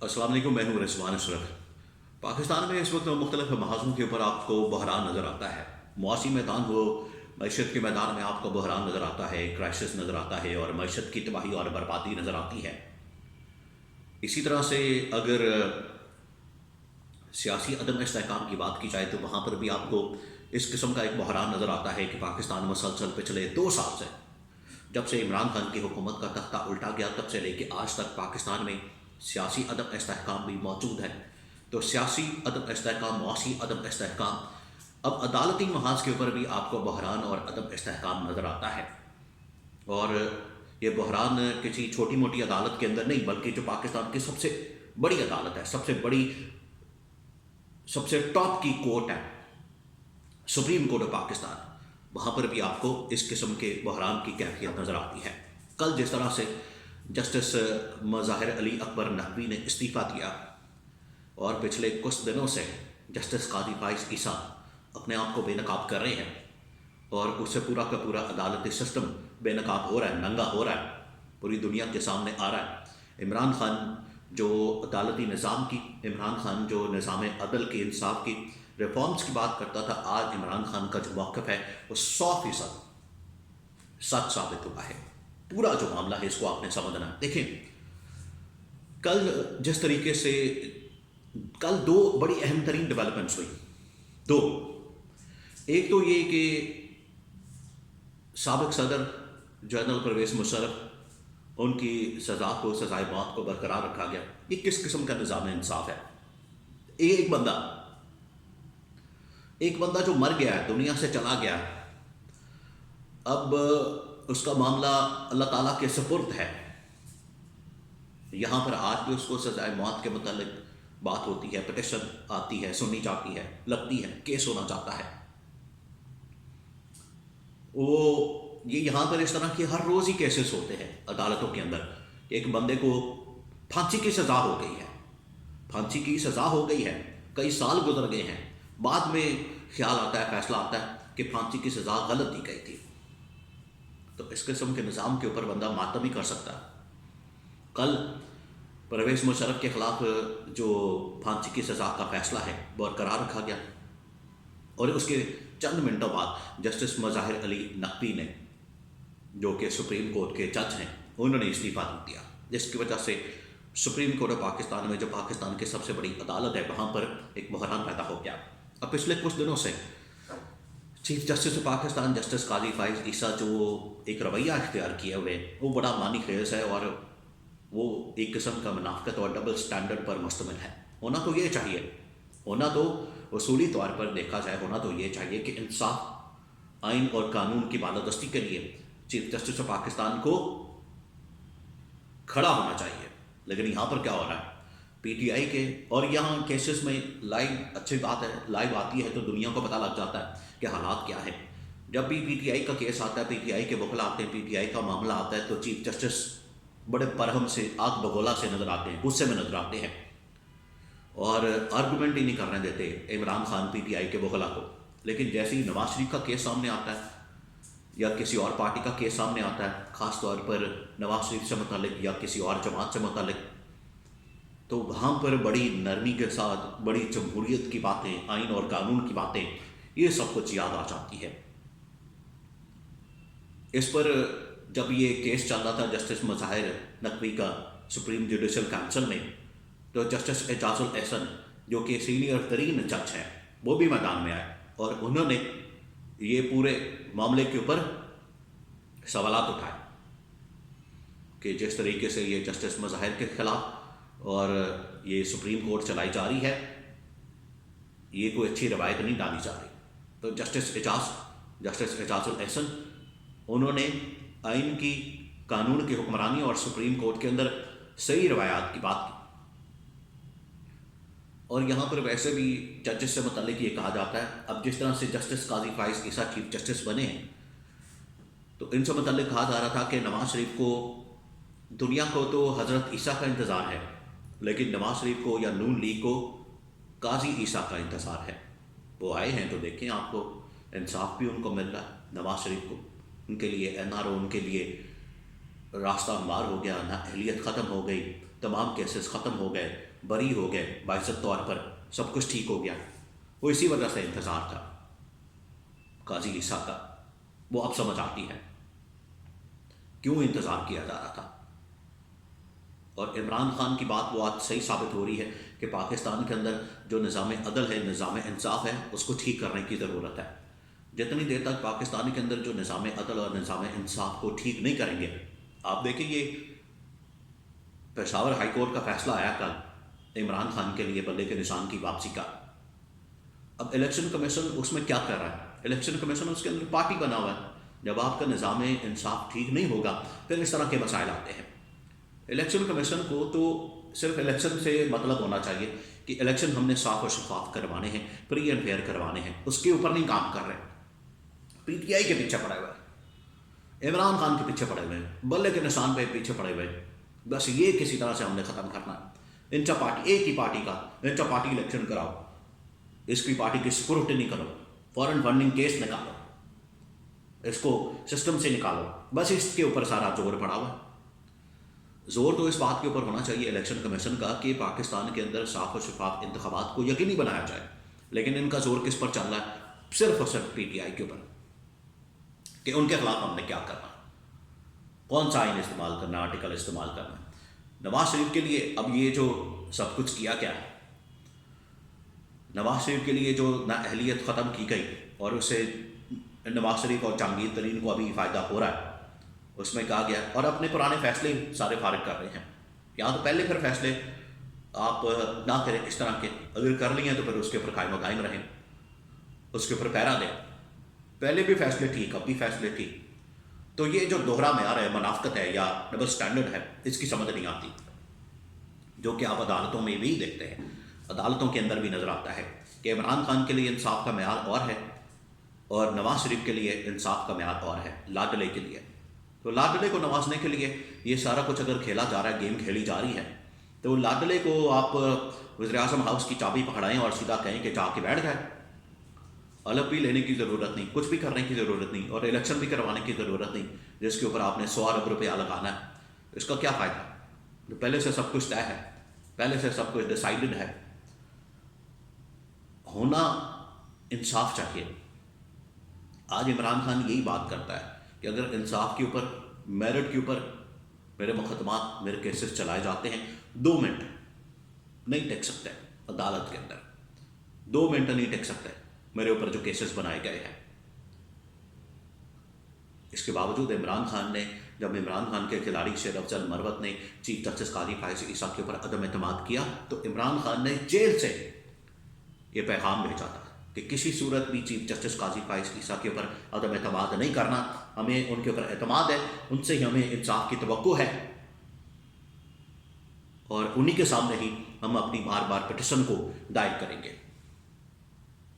अस्सलाम वालेकुम, मैं हूँ रिजवान अशरफ। पाकिस्तान में इस वक्त मुख्तलिफ महाजों के ऊपर आपको बहरान नज़र आता है। मुआशी मैदान हो, मईशत के मैदान में आपको बहरान नज़र आता है, क्राइसिस नज़र आता है और मईशत की तबाही और बर्बादी नज़र आती है। इसी तरह से अगर सियासी अदम इस्तेहकाम की बात की जाए तो वहाँ पर भी आपको इस किस्म का एक बहरान नज़र आता है कि पाकिस्तान मुसलसल पिछले 2 साल से, जब से इमरान खान की हुकूमत का तख्ता उल्टा गया तब से लेके आज तक पाकिस्तान में सियासी अदम इस्तेहकाम भी मौजूद है। तो सियासी अदम इस्तेहकाम, मुआशी अदम इस्तेहकाम, अब अदालती महाज के ऊपर भी आपको बहरान और अदम इस्तेहकाम नज़र आता है। और ये बहरान किसी छोटी मोटी अदालत के अंदर नहीं, बल्कि जो पाकिस्तान की सबसे बड़ी अदालत है, सबसे टॉप की कोर्ट है, सुप्रीम कोर्ट ऑफ पाकिस्तान, वहाँ पर भी आपको इस किस्म के बहरान की कैफियत नज़र आती है। कल जिस तरह से जस्टिस मज़ाहिर अली अकबर नकवी ने इस्तीफ़ा दिया और पिछले कुछ दिनों से जस्टिस काजी फाइज ईसा अपने आप को बेनकाब कर रहे हैं और उससे पूरा का पूरा अदालती सिस्टम बेनकाब हो रहा है, नंगा हो रहा है, पूरी दुनिया के सामने आ रहा है। इमरान खान जो अदालती निज़ाम की, इमरान खान जो निज़ाम अदल की, इंसाफ की, रिफॉर्म्स की बात करता था, आज इमरान खान का जो मौक़िफ़ है वो 100% सच साबित हुआ है। पूरा जो मामला है इसको आपने समझना है। देखें, कल जिस तरीके से कल 2 बड़ी अहम तरीन डेवलपमेंट्स हुई। 2, एक तो ये कि साबिक सदर जनरल परवेज़ मुशर्रफ, उनकी सज़ा को, सज़ाए मौत को बरकरार रखा गया। ये किस किस्म का निज़ाम इंसाफ है? एक बंदा जो मर गया है, दुनिया से चला गया, अब उसका मामला अल्लाह ताला के सुपुर्द है। यहाँ पर आज भी उसको सज़ाए मौत के मुतालिक बात होती है, पिटिशन आती है, सुनी जाती है, लगती है, केस होना चाहता है। ये यहाँ पर इस तरह के हर रोज़ ही केसेस होते हैं अदालतों के अंदर। एक बंदे को फांसी की सज़ा हो गई है, फांसी की सज़ा हो गई है, कई साल गुजर गए हैं, बाद में ख्याल आता है, फैसला आता है कि फांसी की सज़ा गलत दी गई थी। तो इस किस्म के निज़ाम के ऊपर बंदा मातम ही कर सकता है। कल परवेज़ मुशर्रफ के ख़िलाफ़ जो फांसी की सज़ा का फ़ैसला है बरकरार रखा गया और उसके चंद मिनटों बाद जस्टिस मज़ाहिर अली नकवी ने, जो कि सुप्रीम कोर्ट के जज हैं, उन्होंने इस्तीफ़ा दे दिया, जिसकी वजह से सुप्रीम कोर्ट ऑफ पाकिस्तान में, जो पाकिस्तान की सबसे बड़ी अदालत है, वहाँ पर एक बहरान पैदा हो गया। अब पिछले कुछ दिनों से chief justice of Pakistan justice Qazi Faez Isa जो एक रवैया इख्तियार किए हुए, वो बड़ा मानी खेज है और वो एक किस्म का मुनाफ़िकत और डबल स्टैंडर्ड पर मुश्तमिल है। होना तो ये चाहिए, होना तो उसूली तौर पर देखा जाए, होना तो ये चाहिए कि इंसाफ, आइन और कानून की बालादस्ती के लिए चीफ जस्टिस ऑफ पाकिस्तान को खड़ा होना चाहिए। लेकिन यहाँ पर क्या हो रहा है, पीटीआई के, और यहाँ केसेस में लाइव, अच्छी बात है, लाइव आती है तो दुनिया को पता लग जाता है कि हालात क्या है। जब भी पीटीआई का केस आता है, पीटीआई के वकील आते हैं, पीटीआई का मामला आता है, तो चीफ जस्टिस बड़े बरहम से, आग बगोला से नज़र आते हैं, गुस्से में नज़र आते हैं और आर्गूमेंट ही नहीं करने देते इमरान खान पीटीआई के वकील को। लेकिन जैसे ही नवाज शरीफ का केस सामने आता है या किसी और पार्टी का केस सामने आता है, ख़ास तौर पर नवाज शरीफ से मुतालिक या किसी और जमात से मुतालिक, तो वहाँ पर बड़ी नरमी के साथ बड़ी जमहूरियत की बातें, आइन और कानून की बातें, ये सब कुछ याद आ जाती है। इस पर जब ये केस चल रहा था जस्टिस मज़ाहिर नकवी का सुप्रीम जुडिशल काउंसिल में, तो जस्टिस एजाजुल एहसन जो कि सीनियर तरीन जज हैं, वो भी मैदान में आए और उन्होंने ये पूरे मामले के ऊपर सवालात उठाए कि जिस तरीके से ये जस्टिस मज़ाहिर के ख़िलाफ़ और ये सुप्रीम कोर्ट चलाई जा रही है, ये कोई अच्छी रवायत नहीं डाली जा रही। तो जस्टिस एजाजुल एहसन, उन्होंने आइन की, कानून की हुक्मरानी और सुप्रीम कोर्ट के अंदर सही रवायात की बात की। और यहाँ पर वैसे भी जजेस से मुतालिक ये कहा जाता है, अब जिस तरह से जस्टिस काजी फाइज ईसा चीफ जस्टिस बने हैं, तो इनसे मुतालिक कहा जा रहा था कि नवाज शरीफ को, दुनिया को तो हज़रत ईसा का इंतज़ार है, लेकिन नवाज शरीफ को या नून लीग को काजी ईसा का इंतज़ार है। वो आए हैं तो देखें, आपको इंसाफ भी उनको मिल रहा है, नवाज शरीफ को, उनके लिए एनआरओ, उनके लिए راستہ ہموار ہو گیا، نااہلیت ختم ہو گئی، تمام کیسز ختم ہو گئے، بری ہو گئے، باعزت طور پر سب کچھ ٹھیک ہو گیا۔ وہ اسی وجہ سے انتظار تھا قاضی عیسیٰ کا، وہ اب سمجھ آتی ہے کیوں انتظار کیا جا رہا تھا۔ اور عمران خان کی بات وہ آج صحیح ثابت ہو رہی ہے کہ پاکستان کے اندر جو نظام عدل ہے، نظام انصاف ہے، اس کو ٹھیک کرنے کی ضرورت ہے۔ جتنی دیر تک پاکستان کے اندر جو نظام عدل اور نظام انصاف کو ٹھیک نہیں کریں گے، آپ دیکھیں یہ پشاور ہائی کورٹ کا فیصلہ آیا کل عمران خان کے لیے بلے کے نشان کی واپسی کا۔ اب الیکشن کمیشن اس میں کیا کر رہا ہے؟ الیکشن کمیشن اس کے اندر پارٹی بنا ہوا ہے۔ جب آپ کا نظام انصاف ٹھیک نہیں ہوگا پھر اس طرح کے مسائل آتے ہیں۔ الیکشن کمیشن کو تو صرف الیکشن سے مطلب ہونا چاہیے کہ الیکشن ہم نے صاف و شفاف کروانے ہیں، فری اینڈ فیئر کروانے ہیں، اس کے اوپر نہیں کام کر رہے۔ پی ٹی آئی کے پیچھے پڑے ہوئے ہیں، عمران خان کے پیچھے پڑے ہوئے ہیں، بلے کے نشان پہ پیچھے پڑے ہوئے ہیں، بس یہ کسی طرح سے ہم نے ختم کرنا ہے۔ انٹا پارٹی، ایک ہی پارٹی کا انٹا پارٹی الیکشن کراؤ، اس کی پارٹی کی سکروٹنی کرو، فارن فنڈنگ کیس نکالو، اس کو سسٹم سے نکالو، بس اس کے اوپر سارا زور پڑا ہوا ہے۔ زور تو اس بات کے اوپر ہونا چاہیے الیکشن کمیشن کا کہ پاکستان کے اندر صاف و شفاف انتخابات کو یقینی بنایا جائے، لیکن ان کا زور کس پر چل رہا ہے؟ صرف اور صرف پی ٹی آئی کے اوپر، کہ ان کے خلاف ہم نے کیا کرنا، کون سا آئین استعمال کرنا، آرٹیکل استعمال کرنا۔ نواز شریف کے لیے اب یہ جو سب کچھ کیا کیا ہے، نواز شریف کے لیے جو نااہلیت ختم کی گئی اور اسے نواز شریف اور جہانگیر ترین کو ابھی فائدہ ہو رہا ہے، اس میں کہا گیا، اور اپنے پرانے فیصلے سارے فارغ کر رہے ہیں۔ یا تو پہلے پھر فیصلے آپ نہ کریں اس طرح کے، اگر کر لی ہیں تو پھر اس کے اوپر قائم و دائم رہیں، اس کے اوپر پیرا دیں۔ پہلے بھی فیصلے ٹھیک، اب بھی فیصلے ٹھیک۔ تو یہ جو دوہرا معیار ہے، منافقت ہے یا ڈبل سٹینڈرڈ ہے، اس کی سمجھ نہیں آتی، جو کہ آپ عدالتوں میں بھی دیکھتے ہیں، عدالتوں کے اندر بھی نظر آتا ہے کہ عمران خان کے لیے انصاف کا معیار اور ہے اور نواز شریف کے لیے انصاف کا معیار اور ہے، لاڈلے کے لیے۔ تو لاڈلے کو نوازنے کے لیے یہ سارا کچھ اگر کھیلا جا رہا ہے، گیم کھیلی جا رہی ہے، تو لاڈلے کو آپ وزیر اعظم ہاؤس کی چابی پکڑائیں اور سیدھا کہیں کہ جا کے بیٹھ جائے، الگ بھی لینے کی ضرورت نہیں، کچھ بھی کرنے کی ضرورت نہیں، اور الیکشن بھی کروانے کی ضرورت نہیں جس کے اوپر آپ نے 100 ارب روپیہ لگانا ہے۔ اس کا کیا فائدہ؟ جو پہلے سے سب کچھ طے ہے، پہلے سے سب کچھ ڈیسائیڈڈ ہے۔ ہونا انصاف چاہیے۔ آج عمران خان یہی بات کرتا ہے کہ اگر انصاف کے اوپر، میرٹ کے اوپر میرے مقدمات، میرے کیسز چلائے جاتے ہیں، 2 منٹ نہیں ٹک سکتے عدالت کے اندر، 2 منٹ نہیں ٹک سکتے میرے اوپر جو کیسز بنائے گئے ہیں۔ اس کے باوجود عمران خان نے، جب عمران خان کے کھلاڑی شیر افضل مروت نے چیف جسٹس قاضی فائز عیسیٰ کے اوپر عدم اعتماد کیا، تو عمران خان نے جیل سے یہ پیغام بھیجا تھا کہ کسی صورت بھی چیف جسٹس قاضی فائز عیسیٰ کے اوپر عدم اعتماد نہیں کرنا، ہمیں ان کے اوپر اعتماد ہے، ان سے ہی ہمیں انصاف کی توقع ہے، اور انہی کے سامنے ہی ہم اپنی بار بار پٹیشن کو دائر کریں گے۔